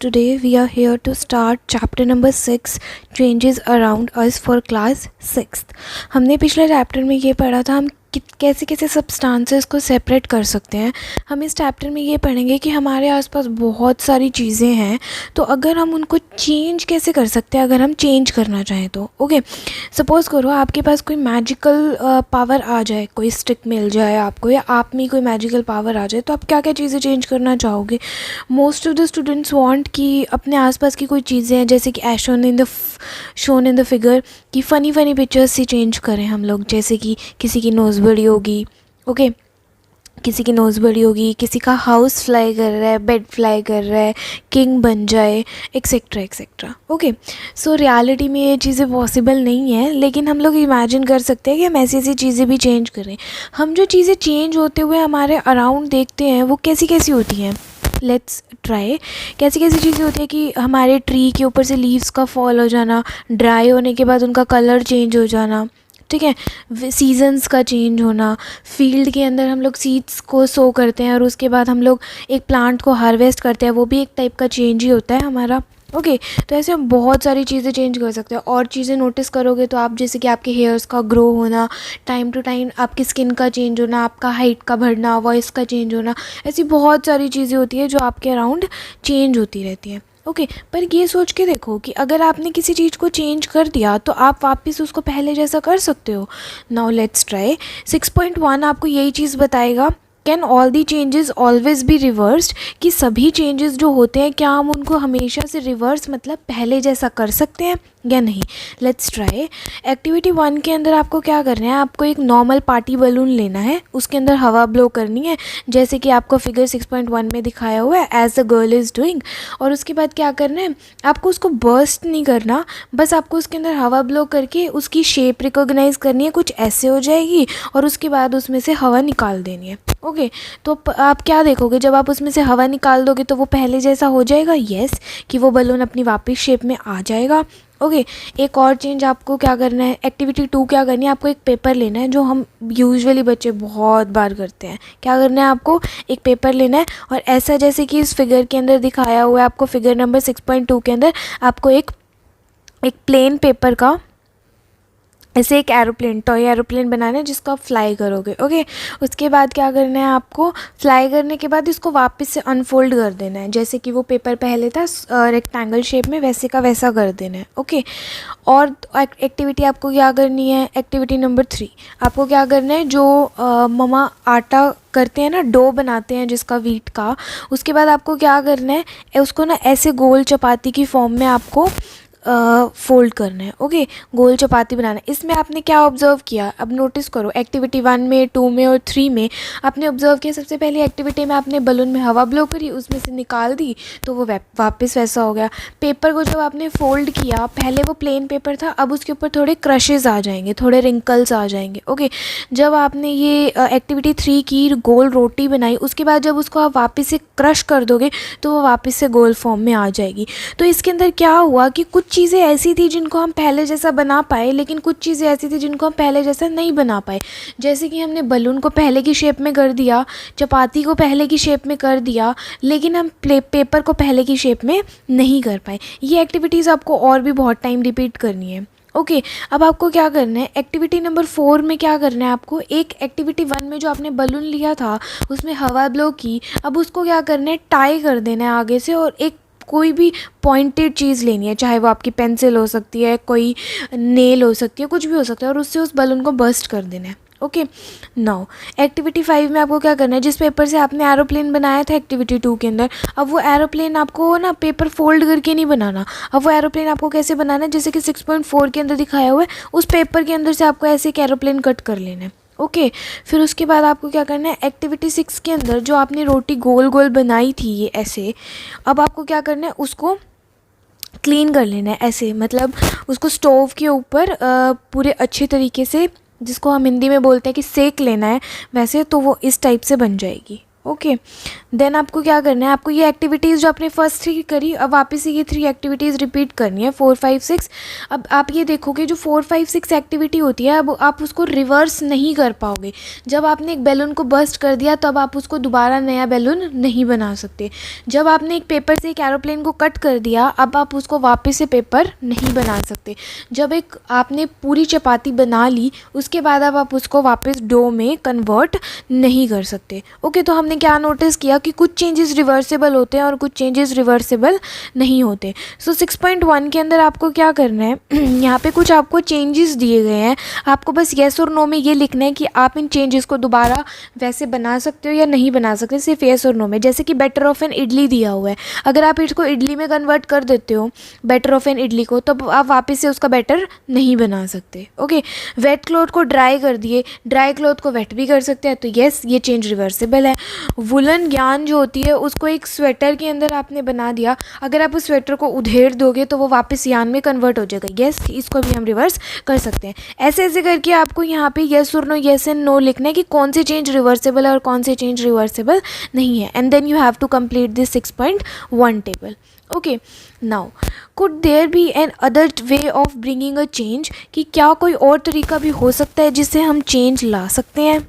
today we are here to start chapter number 6 changes around us for class 6th। हमने पिछले chapter में ये पढ़ा था हम कैसे कैसे सब्सटेंसेस को सेपरेट कर सकते हैं। हम इस चैप्टर में ये पढ़ेंगे कि हमारे आसपास बहुत सारी चीज़ें हैं, तो अगर हम उनको चेंज कैसे कर सकते हैं अगर हम चेंज करना चाहें तो। ओके, सपोज़ करो आपके पास कोई मैजिकल पावर आ जाए, कोई स्टिक मिल जाए आपको, या आप में कोई मैजिकल पावर आ जाए, तो आप क्या क्या चीज़ें चेंज करना चाहोगे। Most of the students want कि अपने आसपास की कोई चीज़ें हैं जैसे कि as shown in the figure कि फ़नी पिक्चर्स से चेंज करें हम लोग, जैसे कि किसी की नोज़ बड़ी होगी, ओके, किसी की नोज़ बड़ी होगी, किसी का हाउस फ्लाई कर रहा है, बेड फ्लाई कर रहा है, किंग बन जाए, etcetera etcetera. Okay, so reality में ये चीज़ें पॉसिबल नहीं है, लेकिन हम लोग इमेजिन कर सकते हैं कि हम ऐसी ऐसी चीज़ें भी चेंज करें। हम जो चीज़ें चेंज होते हुए हमारे अराउंड देखते हैं वो कैसी कैसी होती हैं। Let's try. कैसी कैसी चीज़ें होती है कि हमारे ट्री के ऊपर से लीव्स का फॉल हो जाना, ड्राई होने के बाद उनका कलर चेंज हो जाना, ठीक है, सीजन्स का चेंज होना, फील्ड के अंदर हम लोग सीड्स को सो करते हैं और उसके बाद हम लोग एक प्लांट को हार्वेस्ट करते हैं, वो भी एक टाइप का चेंज ही होता है हमारा। ओके, तो ऐसे हम बहुत सारी चीज़ें चेंज कर सकते हैं। और चीज़ें नोटिस करोगे तो आप, जैसे कि आपके हेयर्स का ग्रो होना, टाइम टू टाइम आपकी स्किन का चेंज होना, आपका हाइट का बढ़ना, वॉइस का चेंज होना, ऐसी बहुत सारी चीज़ें होती है जो आपके अराउंड चेंज होती रहती हैं। ओके, पर ये सोच के देखो कि अगर आपने किसी चीज़ को चेंज कर दिया तो आप वापस उसको पहले जैसा कर सकते हो। Now let's try. 6.1 आपको यही चीज़ बताएगा, can all the changes always be reversed, कि सभी चेंजेस जो होते हैं क्या हम उनको हमेशा से रिवर्स मतलब पहले जैसा कर सकते हैं या नहीं। Let's try. एक्टिविटी 1 के अंदर आपको क्या करना है, आपको एक नॉर्मल पार्टी बलून लेना है, उसके अंदर हवा ब्लो करनी है जैसे कि आपको फिगर 6.1 में दिखाया हुआ है, as the girl is doing. और उसके बाद क्या करना है, आपको उसको बर्स्ट नहीं करना, बस आपको उसके अंदर हवा ब्लो करके उसकी शेप रिकॉग्नाइज करनी है, कुछ ऐसे हो जाएगी, और उसके बाद उसमें से हवा निकाल देनी है। ओके, तो आप क्या देखोगे, जब आप उसमें से हवा निकाल दोगे तो वो पहले जैसा हो जाएगा, यस, कि वो बलून अपनी वापस शेप में आ जाएगा। ओके, एक और चेंज आपको क्या करना है, एक्टिविटी 2 क्या करनी है, आपको एक पेपर लेना है, जो हम यूजुअली बच्चे बहुत बार करते हैं। क्या करना है, आपको एक पेपर लेना है और ऐसा जैसे कि इस फिगर के अंदर दिखाया हुआ है, आपको फिगर नंबर 6.2 के अंदर आपको एक प्लेन पेपर का ऐसे एक एरोप्लेन, टॉय एरोप्लेन बनाना है जिसको आप फ्लाई करोगे। ओके, उसके बाद क्या करना है, आपको फ्लाई करने के बाद इसको वापस से अनफोल्ड कर देना है, जैसे कि वो पेपर पहले था रेक्टेंगल शेप में, वैसे का वैसा कर देना है। ओके, और एक्टिविटी आपको क्या करनी है, एक्टिविटी नंबर 3 आपको क्या करना है, जो ममा आटा करते हैं ना, डो बनाते हैं जिसका वीट का, उसके बाद आपको क्या करना है, उसको ना ऐसे गोल चपाती की फॉर्म में आपको फोल्ड करना है। ओके, गोल चपाती बनाना है। इसमें आपने क्या ऑब्जर्व किया, अब नोटिस करो, एक्टिविटी 1 में, 2 में और 3 में आपने ऑब्जर्व किया, सबसे पहली एक्टिविटी में आपने बलून में हवा ब्लो करी, उसमें से निकाल दी तो वो वापस वैसा हो गया। पेपर को जब आपने फोल्ड किया, पहले वो प्लेन पेपर था, अब उसके ऊपर थोड़े क्रशेज़ आ जाएंगे, थोड़े रिंकल्स आ जाएंगे। ओके, जब आपने ये एक्टिविटी 3 की, गोल रोटी बनाई, उसके बाद जब उसको आप वापस से क्रश कर दोगे तो वो वापस से गोल फॉर्म में आ जाएगी। तो इसके अंदर क्या हुआ कि कुछ चीज़ें ऐसी थी जिनको हम पहले जैसा बना पाए, लेकिन कुछ चीज़ें ऐसी थी जिनको हम पहले जैसा नहीं बना पाए। जैसे कि हमने बलून को पहले की शेप में कर दिया, चपाती को पहले की शेप में कर दिया, लेकिन हम पेपर को पहले की शेप में नहीं कर पाए। ये एक्टिविटीज़ आपको और भी बहुत टाइम रिपीट करनी है। ओके, अब आपको क्या करना है, एक्टिविटी नंबर 4 में क्या करना है, आपको एक एक्टिविटी 1 में जो आपने बलून लिया था उसमें हवा ब्लो की, अब उसको क्या करना है, टाई कर देना है आगे से, और एक कोई भी पॉइंटेड चीज़ लेनी है, चाहे वो आपकी पेंसिल हो सकती है, कोई नेल हो सकती है, कुछ भी हो सकता है, और उससे उस बलून को बर्स्ट कर देना है। ओके, नाउ एक्टिविटी 5 में आपको क्या करना है, जिस पेपर से आपने एरोप्लेन बनाया था एक्टिविटी 2 के अंदर, अब वो एरोप्लेन आपको ना पेपर फोल्ड करके नहीं बनाना, अब वो एरोप्लेन आपको कैसे बनाना है, जैसे कि 6.4 के अंदर दिखाया हुआ है, उस पेपर के अंदर से आपको ऐसे एक एरोप्लेन कट कर लेना है। ओके, फिर उसके बाद आपको क्या करना है, एक्टिविटी 6 के अंदर जो आपने रोटी गोल गोल बनाई थी ये ऐसे, अब आपको क्या करना है, उसको क्लीन कर लेना है ऐसे, मतलब उसको स्टोव के ऊपर पूरे अच्छे तरीके से, जिसको हम हिंदी में बोलते हैं कि सेक लेना है, वैसे तो वो इस टाइप से बन जाएगी। ओके। देन आपको क्या करना है, आपको ये एक्टिविटीज़ जो आपने फर्स्ट 3 करी, अब वापस से ये 3 एक्टिविटीज़ रिपीट करनी है, 4 5 6। अब आप ये देखोगे जो 4 5 6 एक्टिविटी होती है, अब आप उसको रिवर्स नहीं कर पाओगे। जब आपने एक बैलून को बर्स्ट कर दिया तब आप उसको दोबारा नया बैलून नहीं बना सकते। जब आपने एक पेपर से एक एरोप्लेन को कट कर दिया, अब आप उसको वापस से पेपर नहीं बना सकते। जब एक आपने पूरी चपाती बना ली, उसके बाद अब आप उसको वापस डो में कन्वर्ट नहीं कर सकते। ओके, तो हमने क्या नोटिस किया कि कुछ चेंजेस रिवर्सिबल होते हैं और कुछ चेंजेस रिवर्सिबल नहीं होते। सो 6.1 के अंदर आपको क्या करना है, यहाँ पे कुछ आपको चेंजेस दिए गए हैं, आपको बस येस और नो में ये लिखना है कि आप इन चेंजेस को दोबारा वैसे बना सकते हो या नहीं बना सकते, सिर्फ येस और नो में। जैसे कि बेटर ऑफ एन इडली दिया हुआ है, अगर आप इसको इडली में कन्वर्ट कर देते हो, बेटर ऑफ एन इडली को, तो आप वापस से उसका बैटर नहीं बना सकते। ओके, वेट क्लॉथ को ड्राई कर दिए, ड्राई क्लॉथ को वेट भी कर सकते हैं, तो येस ये चेंज रिवर्सिबल है। वुलन ज्ञान जो होती है उसको एक स्वेटर के अंदर आपने बना दिया, अगर आप उस स्वेटर को उधेड़ दोगे तो वो वापस यान में कन्वर्ट हो जाएगा, येस इसको भी हम रिवर्स कर सकते हैं। ऐसे ऐसे करके आपको यहाँ पे येस और नो, येस एंड नो लिखना है कि कौन से चेंज रिवर्सिबल है और कौन से चेंज रिवर्सिबल नहीं है, and then you have to complete this 6.1 table. Okay, now could there be another way of bringing a change, कि क्या कोई और तरीका भी हो सकता है जिससे हम चेंज ला सकते हैं।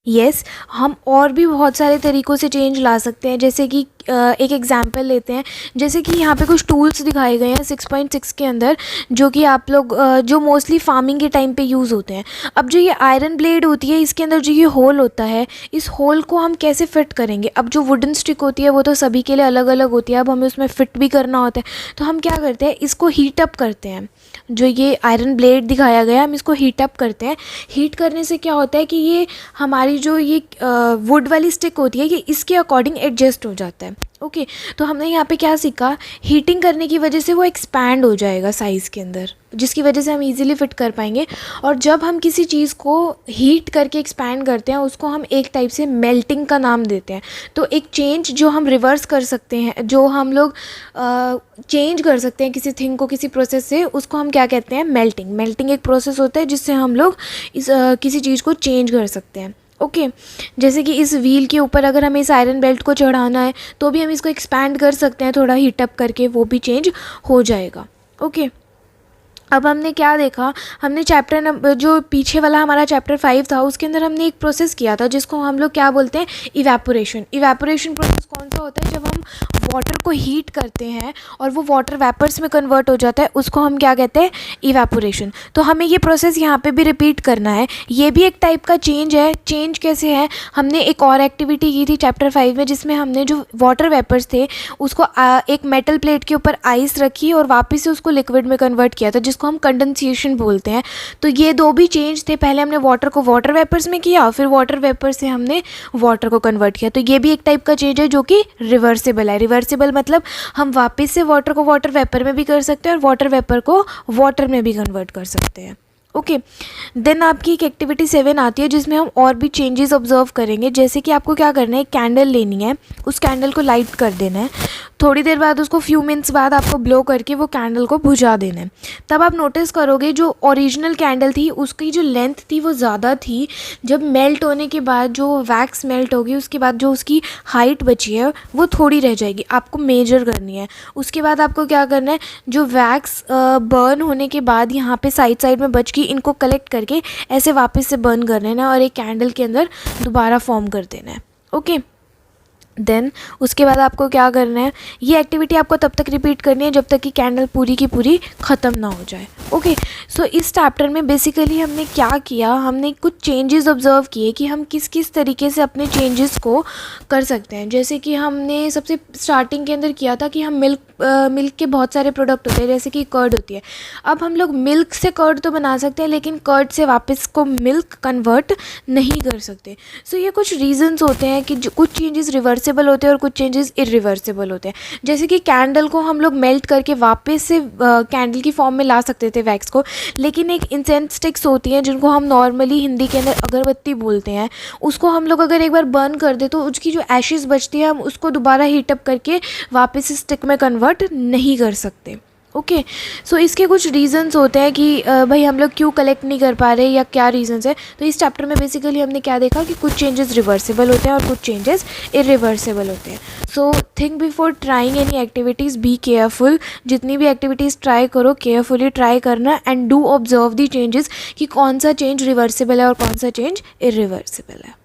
यस, हम और भी बहुत सारे तरीक़ों से चेंज ला सकते हैं। जैसे कि एक एग्जांपल लेते हैं, जैसे कि यहाँ पे कुछ टूल्स दिखाए गए हैं 6.6 के अंदर, जो कि आप लोग जो मोस्टली फार्मिंग के टाइम पे यूज़ होते हैं। अब जो ये आयरन ब्लेड होती है, इसके अंदर जो ये होल होता है, इस होल को हम कैसे फिट करेंगे। अब जो वुडन स्टिक होती है वो तो सभी के लिए अलग अलग होती है, अब हमें उसमें फ़िट भी करना होता है, तो हम क्या करते हैं, इसको हीट अप करते हैं। जो ये आयरन ब्लेड दिखाया गया, हम इसको हीट अप करते हैं। हीट करने से क्या होता है कि ये हमारी जो ये वुड वाली स्टिक होती है, ये इसके अकॉर्डिंग एडजस्ट हो जाता है। ओके, तो हमने यहाँ पे क्या सीखा, हीटिंग करने की वजह से वो एक्सपैंड हो जाएगा साइज़ के अंदर, जिसकी वजह से हम इजीली फिट कर पाएंगे। और जब हम किसी चीज़ को हीट करके एक्सपैंड करते हैं, उसको हम एक टाइप से मेल्टिंग का नाम देते हैं। तो एक चेंज जो हम रिवर्स कर सकते हैं, जो हम लोग चेंज कर सकते हैं किसी थिंग को किसी प्रोसेस से, उसको हम क्या कहते हैं, मेल्टिंग। मेल्टिंग एक प्रोसेस होता है जिससे हम लोग किसी चीज़ को चेंज कर सकते हैं। ओके, जैसे कि इस व्हील के ऊपर अगर हमें इस आयरन बेल्ट को चढ़ाना है, तो भी हम इसको एक्सपैंड कर सकते हैं, थोड़ा हीटअप करके, वो भी चेंज हो जाएगा। ओके, अब हमने क्या देखा, हमने चैप्टर नंबर जो पीछे वाला हमारा चैप्टर 5 था, उसके अंदर हमने एक प्रोसेस किया था जिसको हम लोग क्या बोलते हैं, इवेपोरेशन। इवेपोरेशन प्रोसेस कौन सा होता है, जब हम वाटर को हीट करते हैं और वो वाटर वेपर्स में कन्वर्ट हो जाता है, उसको हम क्या कहते हैं, इवेपोरेशन। तो हमें ये प्रोसेस यहाँ पे भी रिपीट करना है। ये भी एक टाइप का चेंज है। चेंज कैसे है, हमने एक और एक्टिविटी की थी चैप्टर 5 में, जिसमें हमने जो वाटर वेपर्स थे उसको एक मेटल प्लेट के ऊपर आइस रखी और वापस से उसको लिक्विड में कन्वर्ट किया था, जिसको हम कंडेंसेशन बोलते हैं। तो ये दो भी चेंज थे, पहले हमने वाटर को वाटर वेपर्स में किया, फिर वाटर वेपर से हमने वाटर को कन्वर्ट किया। तो ये भी एक टाइप का चेंज है जो कि रिवर्सिबल है। रिवर्सिबल मतलब हम वापस से वाटर को वाटर वेपर में भी कर सकते हैं और वाटर वेपर को वाटर में भी कन्वर्ट कर सकते हैं। ओके, देन आपकी एक एक्टिविटी 7 आती है जिसमें हम और भी चेंजेस ऑब्जर्व करेंगे। जैसे कि आपको क्या करना है, कैंडल लेनी है, उस कैंडल को लाइट कर देना है, थोड़ी देर बाद उसको फ्यू मिनट्स बाद आपको ब्लो करके वो कैंडल को बुझा देना है। तब आप नोटिस करोगे जो ओरिजिनल कैंडल थी उसकी जो लेंथ थी वो ज़्यादा थी। जब मेल्ट होने के बाद जो वैक्स मेल्ट होगी, उसके बाद जो उसकी हाइट बची है वो थोड़ी रह जाएगी, आपको मेजर करनी है। उसके बाद आपको क्या करना है, जो वैक्स बर्न होने के बाद यहाँ पे साइड में बच गई, इनको कलेक्ट करके ऐसे वापस से बर्न कर लेना है और एक कैंडल के अंदर दोबारा फॉर्म कर देना है। ओके, देन उसके बाद आपको क्या करना है, ये एक्टिविटी आपको तब तक रिपीट करनी है जब तक कि कैंडल पूरी की पूरी ख़त्म ना हो जाए। ओके, सो इस चैप्टर में बेसिकली हमने क्या किया, हमने कुछ चेंजेस ऑब्जर्व किए कि हम किस किस तरीके से अपने चेंजेस को कर सकते हैं। जैसे कि हमने सबसे स्टार्टिंग के अंदर किया था कि हम मिल्क के बहुत सारे प्रोडक्ट होते हैं, जैसे कि कर्ड होती है। अब हम लोग मिल्क से कर्ड तो बना सकते हैं, लेकिन कर्ड से वापस को मिल्क कन्वर्ट नहीं कर सकते। सो ये कुछ रीजंस होते हैं कि जो कुछ चेंजेस रिवर्सिबल होते हैं और कुछ चेंजेस इरिवर्सिबल होते हैं। जैसे कि कैंडल को हम लोग मेल्ट करके वापस से कैंडल की फॉर्म में ला सकते थे वैक्स को, लेकिन एक इंसेंस स्टिक्स होती हैं जिनको हम नॉर्मली हिंदी के अंदर अगरबत्ती बोलते हैं, उसको हम लोग अगर एक बार बर्न कर दे तो उसकी जो एशेज़ बचती है हम उसको दोबारा हीटअप करके वापस स्टिक में कन्वर्ट नहीं कर सकते। ओके। सो इसके कुछ रीज़न्स होते हैं कि भाई हम लोग क्यों कलेक्ट नहीं कर पा रहे या क्या रीज़न्स है। तो इस चैप्टर में बेसिकली हमने क्या देखा कि कुछ चेंजेस रिवर्सिबल होते हैं और कुछ चेंजेस इरिवर्सिबल होते हैं। So think before trying any activities, be careful. जितनी भी एक्टिविटीज़ ट्राई करो केयरफुली ट्राई करना and do observe the changes कि कौन सा चेंज रिवर्सिबल है और कौन सा चेंज इरिवर्सिबल है।